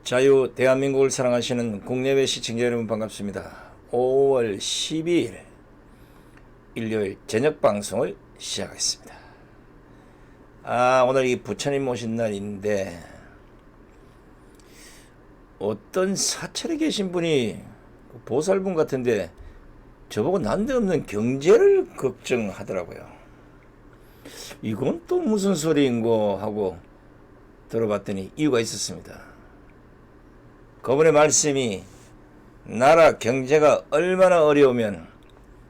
자유 대한민국을 사랑하시는 국내외 시청자 여러분 반갑습니다. 5월 12일 일요일 저녁 방송을 시작하겠습니다. 오늘 이 부처님 모신 날인데 어떤 사찰에 계신 분이 보살분 같은데 저보고 난데없는 경제를 걱정하더라고요. 이건 또 무슨 소리인고 하고 들어봤더니 이유가 있었습니다. 그분의 말씀이 나라 경제가 얼마나 어려우면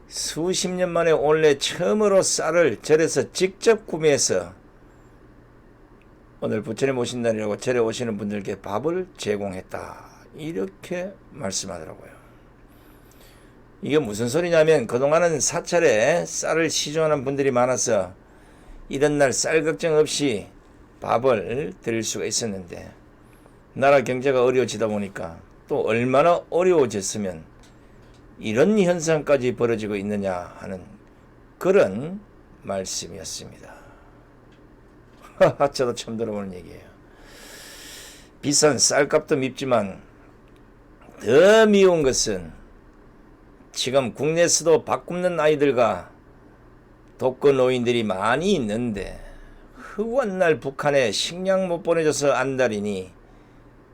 수십 년 만에 원래 처음으로 쌀을 절에서 직접 구매해서 오늘 부처님 오신 날이라고 절에 오시는 분들께 밥을 제공했다, 이렇게 말씀하더라고요. 이게 무슨 소리냐면 그동안은 사찰에 쌀을 시중하는 분들이 많아서 이런 날 쌀 걱정 없이 밥을 드릴 수가 있었는데 나라 경제가 어려워지다 보니까 또 얼마나 어려워졌으면 이런 현상까지 벌어지고 있느냐 하는 그런 말씀이었습니다. 저도 처음 들어보는 얘기예요. 비싼 쌀값도 밉지만 더 미운 것은 지금 국내에서도 밥 굶는 아이들과 독거 노인들이 많이 있는데 허구한 날 북한에 식량 못 보내줘서 안달이니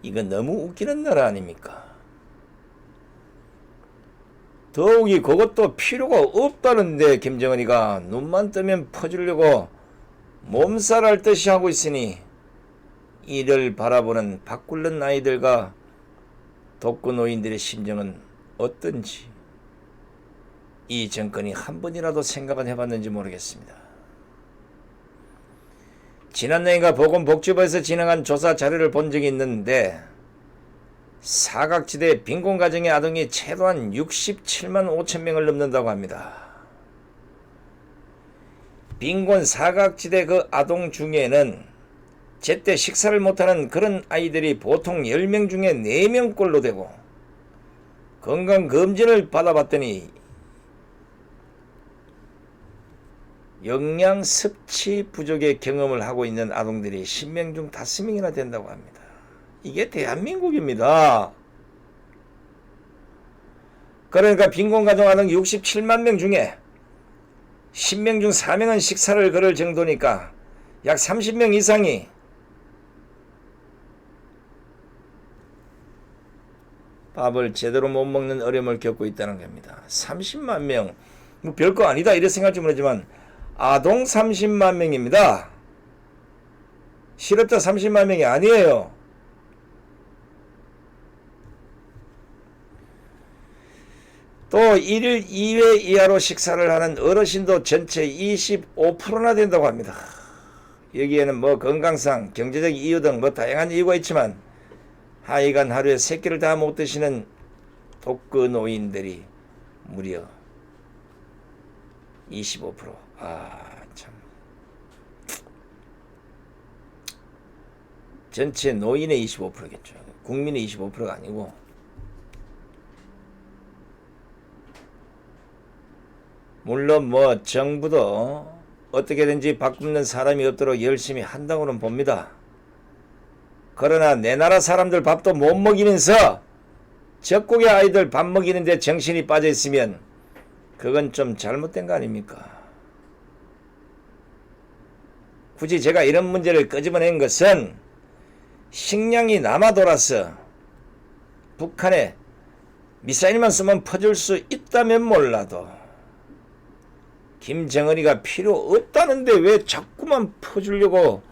이건 너무 웃기는 나라 아닙니까? 더욱이 그것도 필요가 없다는데 김정은이가 눈만 뜨면 퍼주려고 몸살할 듯이 하고 있으니 이를 바라보는 밥 굶는 아이들과 독거 노인들의 심정은 어떤지 이 정권이 한 번이라도 생각은 해봤는지 모르겠습니다. 지난해인가 보건복지부에서 진행한 조사 자료를 본 적이 있는데 사각지대 빈곤가정의 아동이 최소한 67만 5천 명을 넘는다고 합니다. 빈곤 사각지대 그 아동 중에는 제때 식사를 못하는 그런 아이들이 보통 10명 중에 4명꼴로 되고 건강검진을 받아봤더니 영양 섭취 부족의 경험을 하고 있는 아동들이 10명 중 5명이나 된다고 합니다. 이게 대한민국입니다. 그러니까 빈곤가정 아동 67만 명 중에 10명 중 4명은 식사를 거를 정도니까 약 30명 이상이 밥을 제대로 못 먹는 어려움을 겪고 있다는 겁니다. 30만 명, 뭐 별거 아니다 이렇게 생각할지 모르지만 아동 30만 명입니다. 실업자 30만 명이 아니에요. 또 1일 2회 이하로 식사를 하는 어르신도 전체 25%나 된다고 합니다. 여기에는 뭐 건강상, 경제적 이유 등 뭐 다양한 이유가 있지만 하여간 하루에 3끼를 다 못 드시는 독거 노인들이 무려 25%. 참. 전체 노인의 25%겠죠. 국민의 25%가 아니고. 물론 뭐 정부도 어떻게든지 밥 굶는 사람이 없도록 열심히 한다고는 봅니다. 그러나 내 나라 사람들 밥도 못 먹이면서 적국의 아이들 밥 먹이는데 정신이 빠져 있으면 그건 좀 잘못된 거 아닙니까? 굳이 제가 이런 문제를 끄집어낸 것은 식량이 남아 돌아서 북한에 미사일만 쏘면 퍼줄 수 있다면 몰라도 김정은이가 필요 없다는데 왜 자꾸만 퍼주려고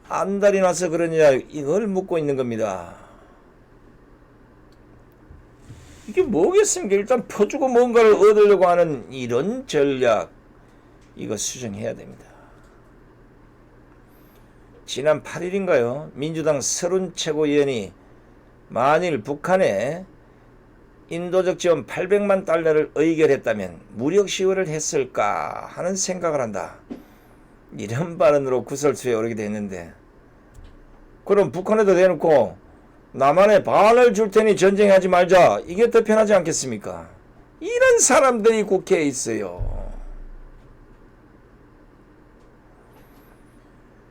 안달이 나서 그러냐, 이걸 묻고 있는 겁니다. 이게 뭐겠습니까? 일단 퍼주고 뭔가를 얻으려고 하는 이런 전략, 이거 수정해야 됩니다. 지난 8일인가요? 민주당 서른 최고위원이 만일 북한에 인도적 지원 800만 달러를 의결했다면 무력 시위를 했을까 하는 생각을 한다, 이런 발언으로 구설수에 오르게 됐는데, 그럼 북한에도 대놓고 남한에 반을 줄 테니 전쟁하지 말자, 이게 더 편하지 않겠습니까? 이런 사람들이 국회에 있어요.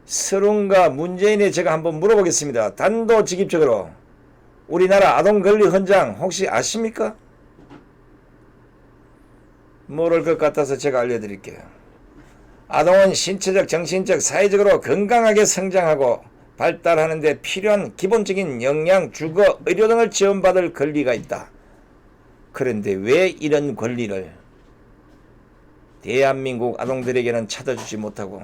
서른과 문재인에 제가 한번 물어보겠습니다. 단도직입적으로 우리나라 아동 권리 헌장 혹시 아십니까? 모를 것 같아서 제가 알려드릴게요. 아동은 신체적, 정신적, 사회적으로 건강하게 성장하고 발달하는 데 필요한 기본적인 영양, 주거, 의료 등을 지원받을 권리가 있다. 그런데 왜 이런 권리를 대한민국 아동들에게는 찾아주지 못하고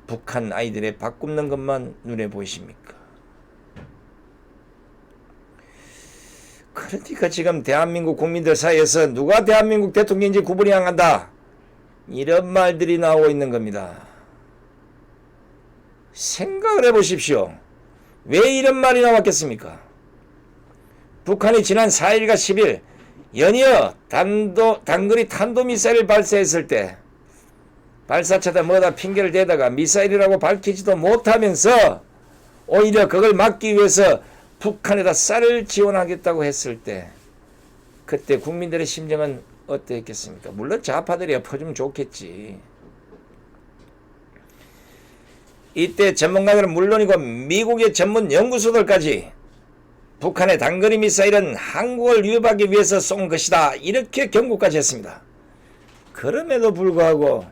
북한 아이들의 밥 굶는 것만 눈에 보이십니까? 그러니까 지금 대한민국 국민들 사이에서 누가 대한민국 대통령인지 구분이 안 간다. 이런 말들이 나오고 있는 겁니다. 생각을 해보십시오. 왜 이런 말이 나왔겠습니까? 북한이 지난 4일과 10일 연이어 단거리 탄도미사일을 발사했을 때 발사체다 뭐다 핑계를 대다가 미사일이라고 밝히지도 못하면서 오히려 그걸 막기 위해서 북한에다 쌀을 지원하겠다고 했을 때 그때 국민들의 심정은 어땠겠습니까? 물론 좌파들이 엎어주면 좋겠지. 이때 전문가들은 물론이고 미국의 전문 연구소들까지 북한의 단거리 미사일은 한국을 위협하기 위해서 쏜 것이다 이렇게 경고까지 했습니다. 그럼에도 불구하고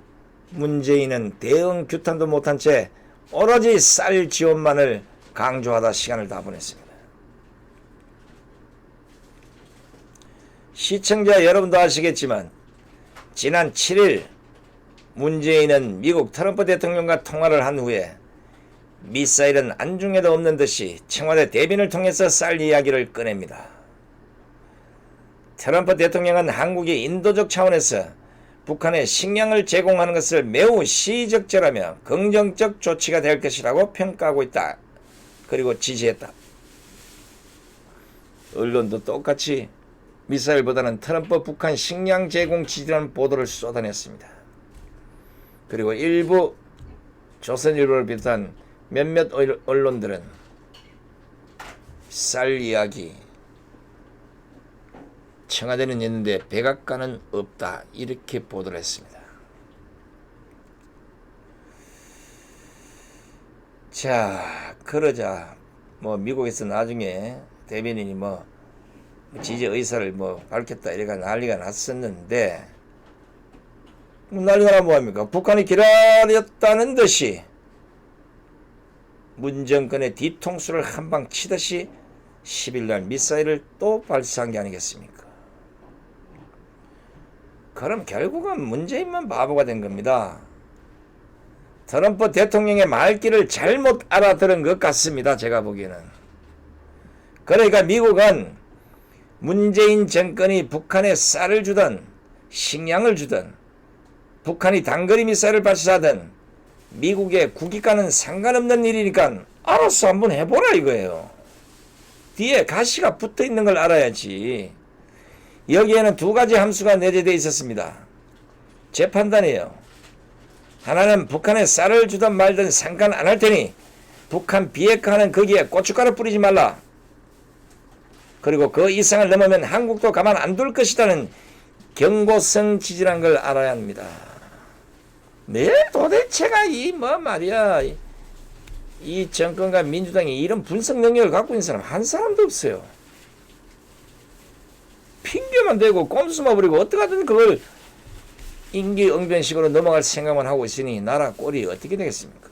문재인은 대응 규탄도 못한 채 오로지 쌀 지원만을 강조하다 시간을 다 보냈습니다. 시청자 여러분도 아시겠지만 지난 7일 문재인은 미국 트럼프 대통령과 통화를 한 후에 미사일은 안중에도 없는 듯이 청와대 대변을 통해서 쌀 이야기를 꺼냅니다. 트럼프 대통령은 한국이 인도적 차원에서 북한에 식량을 제공하는 것을 매우 시의적절하며 긍정적 조치가 될 것이라고 평가하고 있다. 그리고 지지했다. 언론도 똑같이 미사일보다는 트럼프 북한 식량 제공 지지라는 보도를 쏟아냈습니다. 그리고 일부 조선일보를 비롯한 몇몇 언론들은 쌀 이야기 청와대는 있는데 백악관은 없다 이렇게 보도를 했습니다. 자 그러자 뭐 미국에서 나중에 대변인이 뭐 지지 의사를 밝혔다 이래가 난리가 났었는데 난리가 나면 뭐합니까? 북한이 기다렸다는 듯이 문정권의 뒤통수를 한 방 치듯이 10일날 미사일을 또 발사한 게 아니겠습니까? 그럼 결국은 문재인만 바보가 된 겁니다. 트럼프 대통령의 말귀를 잘못 알아들은 것 같습니다. 제가 보기에는. 그러니까 미국은 문재인 정권이 북한에 쌀을 주든 식량을 주든 북한이 단거리 미사일을 발사하든 미국의 국익과는 상관없는 일이니까 알아서 한번 해보라 이거예요. 뒤에 가시가 붙어있는 걸 알아야지. 여기에는 두 가지 함수가 내재되어 있었습니다. 제 판단이에요. 하나는 북한에 쌀을 주든 말든 상관 안 할 테니 북한 비핵화는 거기에 고춧가루 뿌리지 말라. 그리고 그 이상을 넘으면 한국도 가만 안 둘 것이라는 경고성 지지란 걸 알아야 합니다. 네, 도대체가 이 정권과 민주당이 이런 분석 능력을 갖고 있는 사람 한 사람도 없어요. 핑계만 대고 꼼수만 부리고 어떡하든 그걸 임기응변식으로 넘어갈 생각만 하고 있으니 나라 꼴이 어떻게 되겠습니까?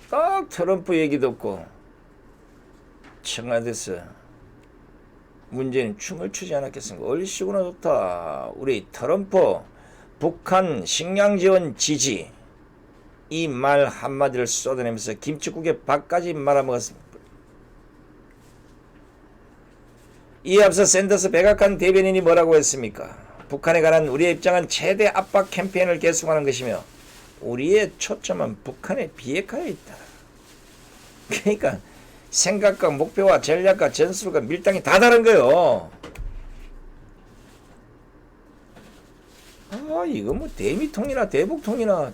딱 트럼프 얘기 듣고 청와대에서 문재인 춤을 추지 않았겠습니까? 얼씨구나 좋다. 우리 트럼프 북한 식량 지원 지지 이 말 한마디를 쏟아내면서 김치국에 밥까지 말아먹었습니다. 이에 앞서 샌더스 백악관 대변인이 뭐라고 했습니까? 북한에 관한 우리의 입장은 최대 압박 캠페인을 계속하는 것이며 우리의 초점은 북한의 비핵화에 있다. 그러니까 생각과 목표와 전략과 전술과 밀당이 다 다른 거예요. 이거 뭐 대미통이나 대북통이나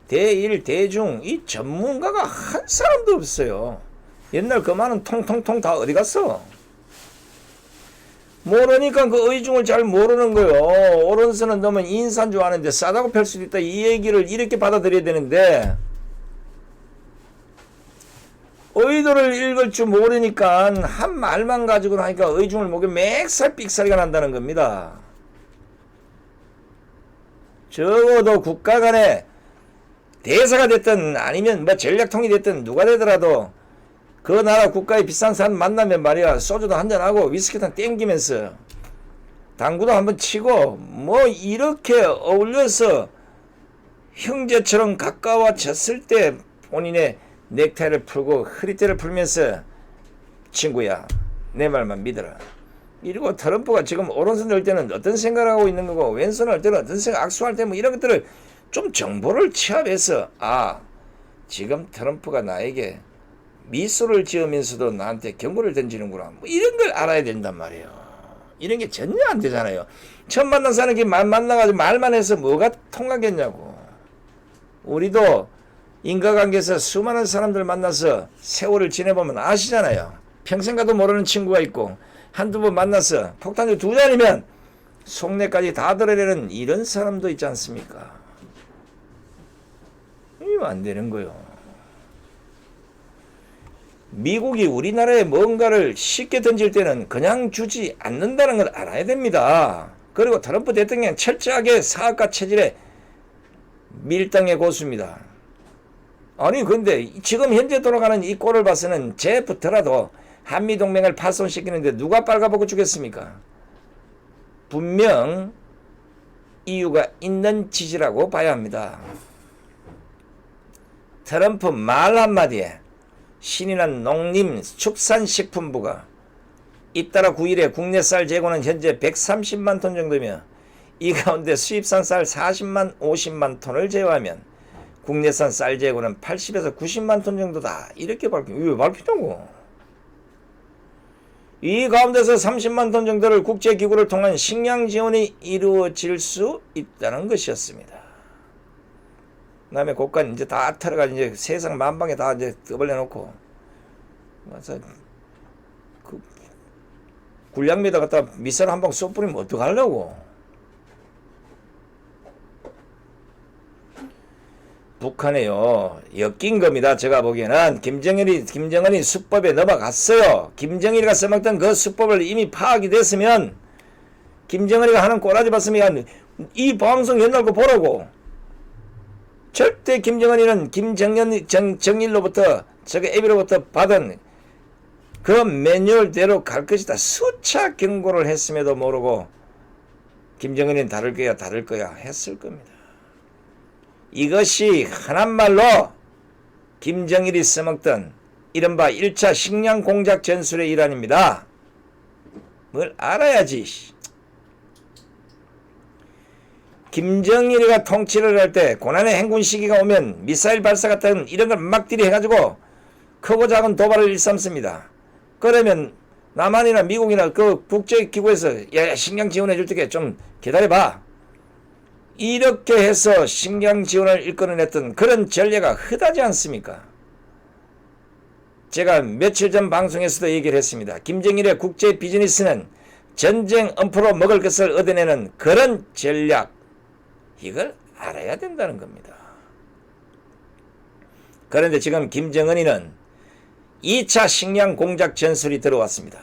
대일 대중 이 전문가가 한 사람도 없어요. 옛날 그 많은 통통통 다 어디 갔어? 모르니까 그 의중을 잘 모르는 거요. 오른손은 너무 인사인 줄 아는데 싸다고 펼 수도 있다. 이 얘기를 이렇게 받아들여야 되는데 의도를 읽을 줄 모르니까 한 말만 가지고 하니까 의중을 모르게 맥살 삑살이가 난다는 겁니다. 적어도 국가 간에 대사가 됐든 아니면 뭐 전략통이 됐든 누가 되더라도 그 나라 국가의 비싼 사람 만나면 말이야 소주도 한잔하고 위스키도 땡기면서 당구도 한번 치고 뭐 이렇게 어울려서 형제처럼 가까워졌을 때 본인의 넥타이를 풀고 허리띠를 풀면서 친구야 내 말만 믿어라. 이러고 트럼프가 지금 오른손 들 때는 어떤 생각을 하고 있는 거고 왼손을 할 때는 어떤 생각, 악수할 때 뭐 이런 것들을 좀 정보를 취합해서 아 지금 트럼프가 나에게 미소를 지으면서도 나한테 경고를 던지는구나 뭐 이런 걸 알아야 된단 말이에요. 이런 게 전혀 안 되잖아요. 처음 만난 사람이 만나가지고 말만 해서 뭐가 통하겠냐고. 우리도 인과관계에서 수많은 사람들 만나서 세월을 지내보면 아시잖아요. 평생 가도 모르는 친구가 있고 한두 번 만나서 폭탄주 2잔이면 속내까지 다 드러내는 이런 사람도 있지 않습니까? 이거 안 되는 거요. 미국이 우리나라에 뭔가를 쉽게 던질 때는 그냥 주지 않는다는 걸 알아야 됩니다. 그리고 트럼프 대통령 철저하게 사학과 체질의 밀당의 고수입니다. 아니 근데 지금 현재 돌아가는 이 꼴을 봐서는 쟤부터라도 한미동맹을 파손시키는데 누가 빨가벗고 주겠습니까? 분명 이유가 있는 짓이라고 봐야 합니다. 트럼프 말 한마디에 신이 난 농림축산식품부가 잇따라 9일에 국내 쌀 재고는 현재 130만 톤 정도며 이 가운데 수입산 쌀 40만 50만 톤을 제외하면 국내산 쌀 재고는 80에서 90만 톤 정도다. 이렇게 왜 밝히냐고. 이 가운데서 30만 톤 정도를 국제기구를 통한 식량 지원이 이루어질 수 있다는 것이었습니다. 그다음에 고간 이제 다 털어가 이제 세상 만방에 다 이제 떠벌려 놓고 와서 그 굴량미에다 갖다 미사를 한 방 쏘 뿌리면 어떡하려고. 북한에요 엮인 겁니다. 제가 보기에는 김정은이 수법에 넘어갔어요. 김정일이가 써먹던 그 수법을 이미 파악이 됐으면 김정은이가 하는 꼬라지 봤으면 이 방송 옛날 거 보라고. 절대 김정은이는 정일로부터 저게 애비로부터 받은 그 매뉴얼대로 갈 것이다. 수차 경고를 했음에도 모르고 김정은이는 다를 거야 했을 겁니다. 이것이 한한말로 김정일이 써먹던 이른바 1차 식량 공작 전술의 일환입니다. 뭘 알아야지. 김정일이가 통치를 할 때 고난의 행군 시기가 오면 미사일 발사 같은 이런 걸 막들이 해가지고 크고 작은 도발을 일삼습니다. 그러면 남한이나 미국이나 그 국제기구에서 야 식량 지원해 줄 테니까 좀 기다려봐. 이렇게 해서 식량 지원을 일궈냈던 그런 전례가 흔하지 않습니까? 제가 며칠 전 방송에서도 얘기를 했습니다. 김정일의 국제 비즈니스는 전쟁 엄포로 먹을 것을 얻어내는 그런 전략, 이걸 알아야 된다는 겁니다. 그런데 지금 김정은이는 2차 식량 공작 전술이 들어왔습니다.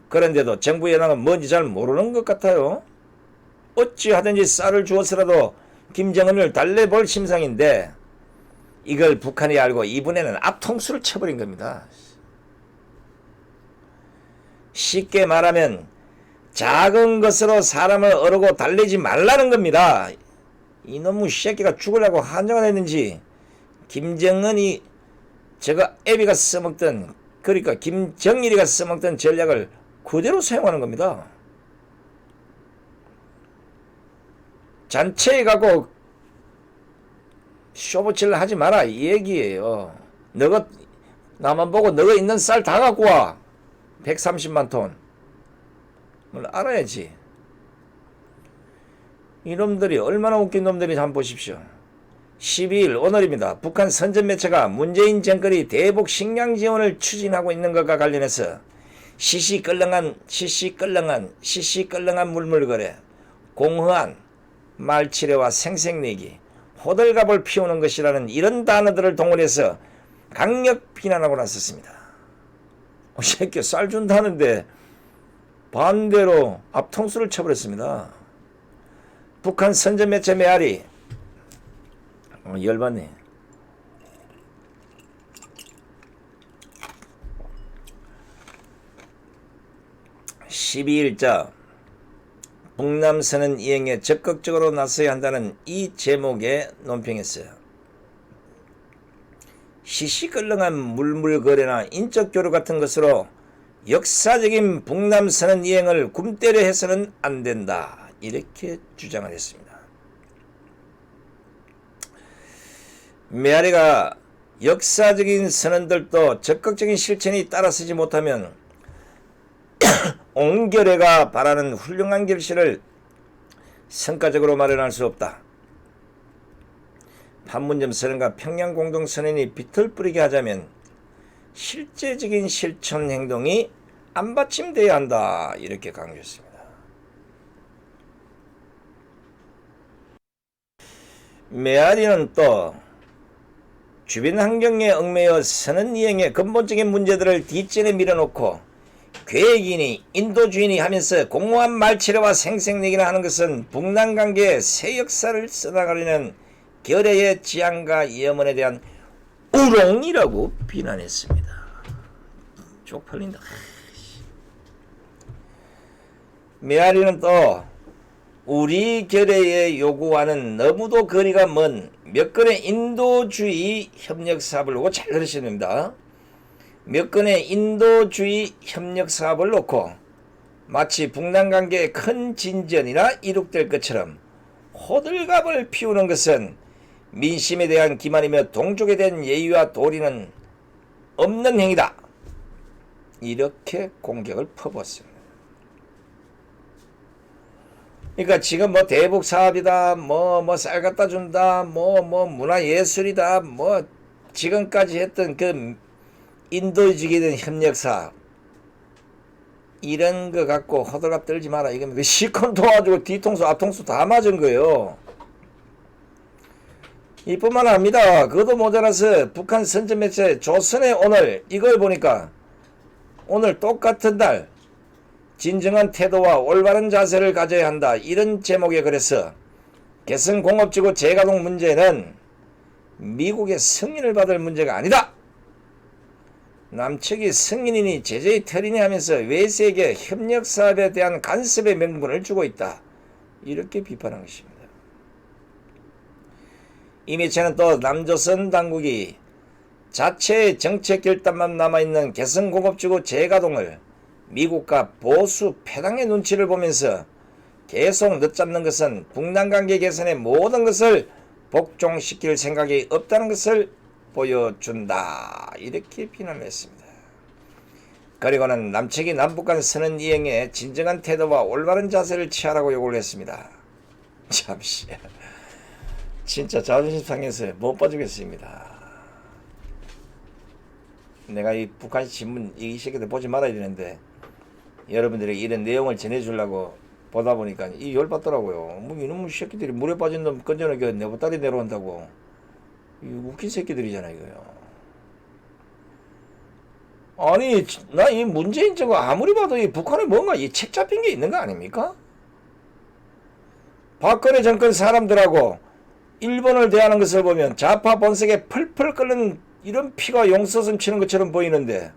그런데도 정부 여당은 뭔지 잘 모르는 것 같아요. 어찌하든지 쌀을 주어서라도 김정은을 달래볼 심상인데 이걸 북한이 알고 이번에는 앞통수를 쳐버린 겁니다. 쉽게 말하면 작은 것으로 사람을 어르고 달래지 말라는 겁니다. 이놈의 새끼가 죽으려고 한정을 했는지 김정은이 저거 애비가 써먹던, 그러니까 김정일이가 써먹던 전략을 그대로 사용하는 겁니다. 잔치에 가고 쇼부칠 하지 마라 이 얘기예요. 너가 나만 보고 너가 있는 쌀 다 갖고 와. 130만 톤. 뭘 알아야지. 이놈들이 얼마나 웃긴 놈들인지 한번 보십시오. 12일 오늘입니다. 북한 선전매체가 문재인 정권이 대북 식량 지원을 추진하고 있는 것과 관련해서 시시껄렁한 물물거래, 공허한 말치레와 생색내기, 호들갑을 피우는 것이라는 이런 단어들을 동원해서 강력 비난하고 나섰습니다. 새끼 쌀 준다는데 반대로 앞통수를 쳐버렸습니다. 북한 선전매체 메아리 열받네. (12일자) 북남선언 이행에 적극적으로 나서야 한다는 이 제목에 논평했어요. 시시껄렁한 물물거래나 인적 교류 같은 것으로 역사적인 북남선언 이행을 굼때려 해서는 안 된다, 이렇게 주장을 했습니다. 메아리가 역사적인 선언들도 적극적인 실천이 따라서지 못하면 옹결회가 바라는 훌륭한 결실을 성과적으로 마련할 수 없다. 판문점 선언과 평양 공동선언이 비틀뿌리게 하자면 실제적인 실천 행동이 안받침돼야 한다, 이렇게 강조했습니다. 메아리는 또 주변 환경에 얽매여 선언 이행의 근본적인 문제들을 뒷전에 밀어놓고 계획이니 인도주의니 하면서 공허한 말치레와 생색내기나 하는 것은 북남관계의 새 역사를 써나가려는 결의의 지향과 염원에 대한 우롱이라고 비난했습니다. 쪽팔린다. 메아리는 또 우리 결의에 요구하는 너무도 거리가 먼 몇 건의 인도주의 협력 사업을 놓고 잘 들으셔야 됩니다. 몇 건의 인도주의 협력 사업을 놓고 마치 북남관계의 큰 진전이나 이룩될 것처럼 호들갑을 피우는 것은 민심에 대한 기만이며 동족에 대한 예의와 도리는 없는 행위다, 이렇게 공격을 퍼붓습니다. 그러니까 지금 뭐 대북 사업이다, 뭐 쌀 갖다 준다, 뭐 문화예술이다, 뭐 지금까지 했던 그 인도주의에 대한 협력 사업, 이런 거 갖고 호들갑 떨지 마라, 이겁니다. 시컨 도와주고 뒤통수 앞통수 다 맞은 거예요. 이뿐만 아닙니다. 그것도 모자라서 북한 선전매체 조선의 오늘, 이걸 보니까 오늘 똑같은 날 진정한 태도와 올바른 자세를 가져야 한다, 이런 제목에 그래서 개성공업지구 재가동 문제는 미국의 승인을 받을 문제가 아니다. 남측이 승인이니 제재의 틀이니 하면서 외세에게 협력사업에 대한 간섭의 명분을 주고 있다, 이렇게 비판한 것입니다. 이 매체는 또 남조선 당국이 자체의 정책 결단만 남아있는 개성공업지구 재가동을 미국과 보수 패당의 눈치를 보면서 계속 늦잡는 것은 북남관계 개선의 모든 것을 복종시킬 생각이 없다는 것을 보여준다, 이렇게 비난을 했습니다. 그리고는 남측이 남북간 선언 이행에 진정한 태도와 올바른 자세를 취하라고 요구를 했습니다. 잠시 진짜 자존심 상해서 못 봐주겠습니다. 내가 이 북한 신문 이 새끼들 보지 말아야 되는데 여러분들에게 이런 내용을 전해주려고 보다 보니까 이 열받더라고요. 뭐 이놈의 새끼들이 물에 빠진 놈 건져내게 내 보따리 내려온다고. 이 웃긴 새끼들이잖아 이거요. 아니 나 이 문재인 저거 아무리 봐도 이 북한에 뭔가 이 책 잡힌 게 있는 거 아닙니까? 박근혜 정권 사람들하고 일본을 대하는 것을 보면 좌파 본색에 펄펄 끓는 이런 피가 용서슴 치는 것처럼 보이는데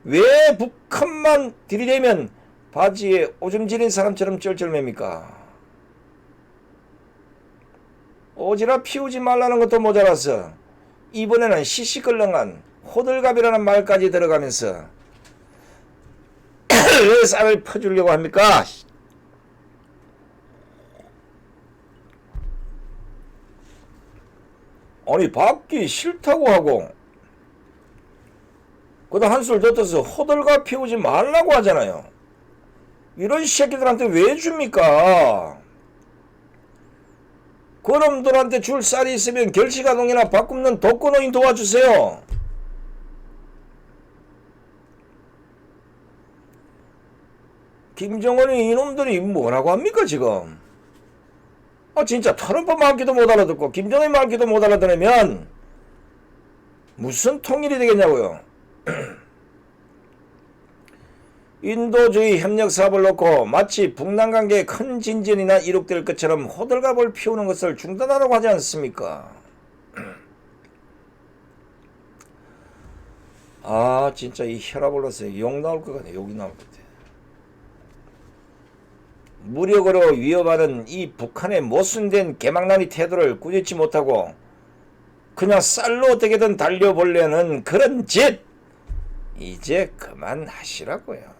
왜 북한만 들이대면 바지에 오줌 지린 사람처럼 쩔쩔맵니까? 오지랖 피우지 말라는 것도 모자라서 이번에는 시시껄렁한 호들갑이라는 말까지 들어가면서 왜 쌀을 퍼주려고 합니까? 아니 받기 싫다고 하고 그다 한술 더 떠서 호들갑 피우지 말라고 하잖아요. 이런 새끼들한테 왜 줍니까? 그놈들한테 줄 쌀이 있으면 결시가동이나 바꿈는 독거노인 도와주세요. 김정은이 이놈들이 뭐라고 합니까 지금? 진짜 트럼프 말귀도 못 알아듣고 김정은 말귀도 못 알아들으면 무슨 통일이 되겠냐고요. 인도주의 협력 사업을 놓고 마치 북남 관계에 큰 진전이나 이룩될 것처럼 호들갑을 피우는 것을 중단하라고 하지 않습니까? 진짜 이 혈압 올라서 욕 나올 것 같네. 욕이 나올 것 같아. 무력으로 위협하는 이 북한의 모순된 개망나니 태도를 꾸짖지 못하고 그냥 쌀로 어떻게든 달려보려는 그런 짓 이제 그만하시라고요.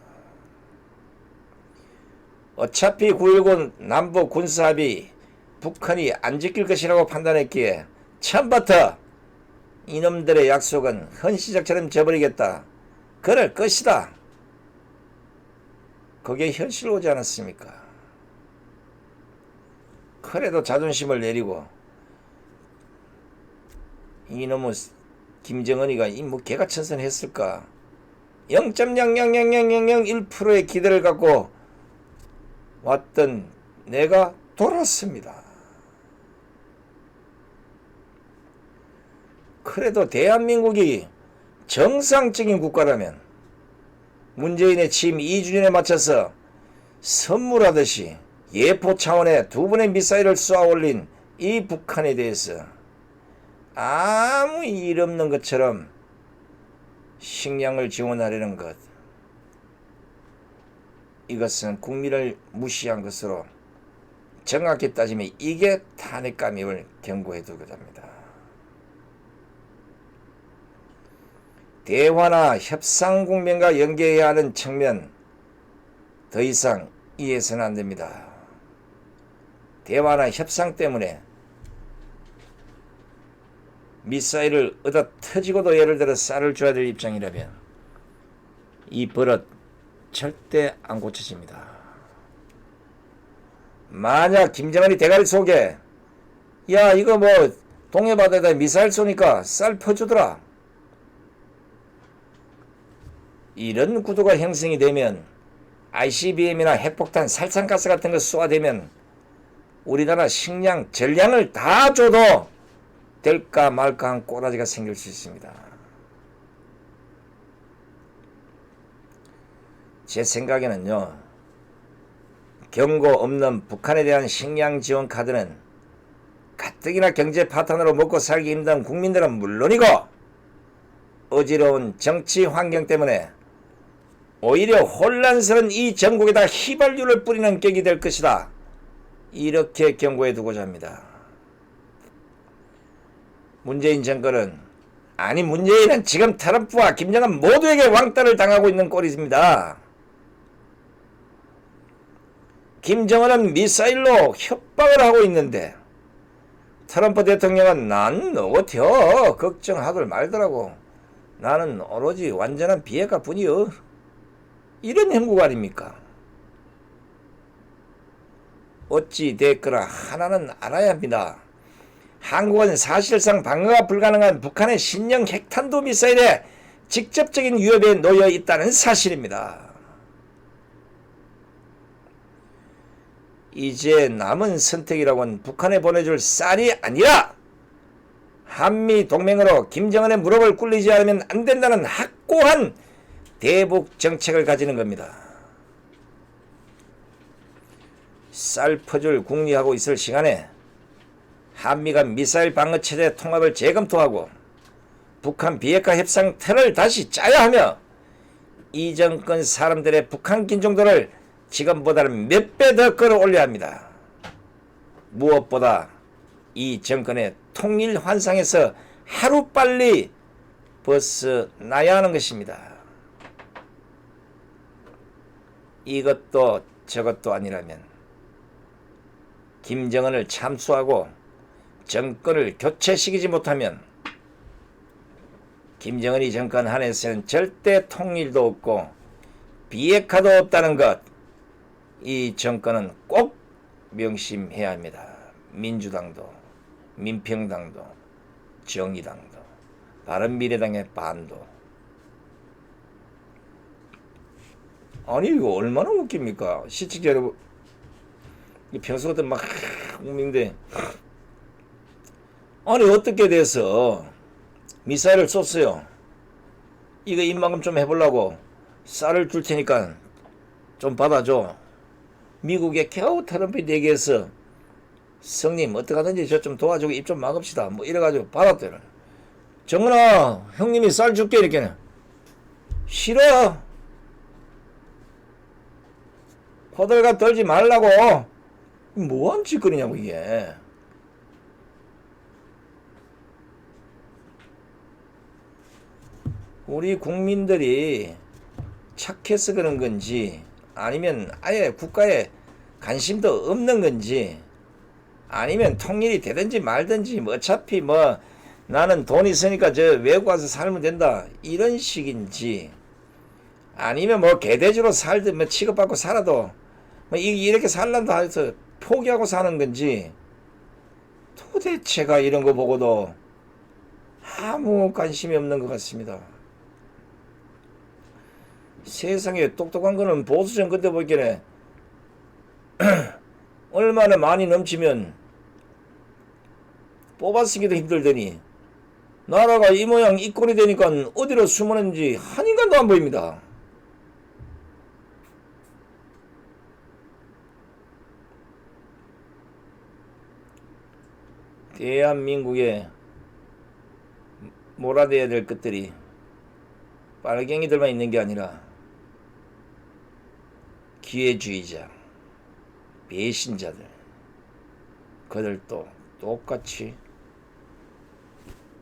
어차피 9.19 남북 군사합의 북한이 안 지킬 것이라고 판단했기에 처음부터 이놈들의 약속은 헌시작처럼 져버리겠다. 그럴 것이다. 그게 현실로 오지 않았습니까? 그래도 자존심을 내리고 이놈의 김정은이가 뭐 개가천선했을까? 0.0000001%의 기대를 갖고 왔던 내가 돌았습니다. 그래도 대한민국이 정상적인 국가라면 문재인의 취임 2주년에 맞춰서 선물하듯이 예포 차원의 2번의 미사일을 쏘아 올린 이 북한에 대해서 아무 일 없는 것처럼 식량을 지원하려는 것, 이것은 국민을 무시한 것으로 정확히 따지면 이게 탄핵감임을 경고해 두고자 합니다. 대화나 협상 국면과 연계해야 하는 측면 더 이상 이해해서는 안 됩니다. 대화나 협상 때문에 미사일을 얻어 터지고도 예를 들어 쌀을 줘야 될 입장이라면 이 버릇 절대 안 고쳐집니다. 만약 김정은이 대가리 속에 야 이거 뭐 동해바다에다 미사일 쏘니까 쌀 퍼주더라 이런 구도가 형성이 되면 ICBM이나 핵폭탄, 살산가스 같은 거 쏘아대면 우리나라 식량, 전량을 다 줘도 될까 말까 한 꼬라지가 생길 수 있습니다. 제 생각에는요. 경고 없는 북한에 대한 식량 지원 카드는 가뜩이나 경제 파탄으로 먹고 살기 힘든 국민들은 물론이고 어지러운 정치 환경 때문에 오히려 혼란스러운 이 전국에다 휘발유를 뿌리는 격이 될 것이다. 이렇게 경고해 두고자 합니다. 문재인 정권은 문재인은 지금 트럼프와 김정은 모두에게 왕따를 당하고 있는 꼴입니다. 김정은은 미사일로 협박을 하고 있는데 트럼프 대통령은 난 어때요? 걱정하들 말더라고. 나는 오로지 완전한 비핵화 뿐이요. 이런 형국 아닙니까? 어찌 됐거나 하나는 알아야 합니다. 한국은 사실상 방어가 불가능한 북한의 신형 핵탄도 미사일에 직접적인 위협에 놓여 있다는 사실입니다. 이제 남은 선택이라고는 북한에 보내줄 쌀이 아니라 한미 동맹으로 김정은의 무릎을 꿇리지 않으면 안 된다는 확고한 대북 정책을 가지는 겁니다. 쌀 퍼줄 궁리하고 있을 시간에 한미가 미사일 방어 체제 통합을 재검토하고 북한 비핵화 협상 틀을 다시 짜야 하며 이 정권 사람들의 북한 긴장도를 지금보다는 몇 배 더 끌어올려야 합니다. 무엇보다 이 정권의 통일 환상에서 하루빨리 벗어나야 하는 것입니다. 이것도 저것도 아니라면 김정은을 참수하고 정권을 교체시키지 못하면 김정은이 정권 안에서는 절대 통일도 없고 비핵화도 없다는 것, 이 정권은 꼭 명심해야 합니다. 민주당도, 민평당도, 정의당도, 바른미래당의 반도. 아니 이거 얼마나 웃깁니까? 시청자 여러분, 평소 같은 막 웃는데, 아니 어떻게 돼서 미사일을 쏘어요. 이거 입막음 좀 해보려고 쌀을 줄 테니까 좀 받아줘. 미국의 겨우 트럼프 얘기해서 성님 어떡하든지 저 좀 도와주고 입 좀 막읍시다 뭐 이래가지고 받았대요. 정은아 형님이 쌀 줄게 이렇게. 싫어. 호들갑 떨지 말라고. 뭐한 짓거리냐고 이게. 우리 국민들이 착해서 그런 건지 아니면 아예 국가에 관심도 없는 건지 아니면 통일이 되든지 말든지 뭐 어차피 뭐 나는 돈 있으니까 저 외국 가서 살면 된다 이런 식인지 아니면 뭐 개돼지로 살든 뭐 취급받고 살아도 뭐 이렇게 살란다 해서 포기하고 사는 건지 도대체가 이런 거 보고도 아무 관심이 없는 것 같습니다. 세상에 똑똑한 거는 보수정 그때 보기에는 얼마나 많이 넘치면 뽑아쓰기도 힘들더니 나라가 이 모양 이 꼴이 되니까 어디로 숨었는지 한 인간도 안 보입니다. 대한민국에 몰아대야 될 것들이 빨갱이들만 있는 게 아니라 기회주의자, 배신자들, 그들도 똑같이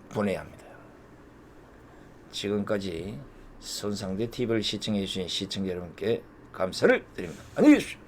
분해야 합니다. 지금까지 손상대 TV를 시청해 주신 시청자 여러분께 감사를 드립니다. 안녕히 계십시오.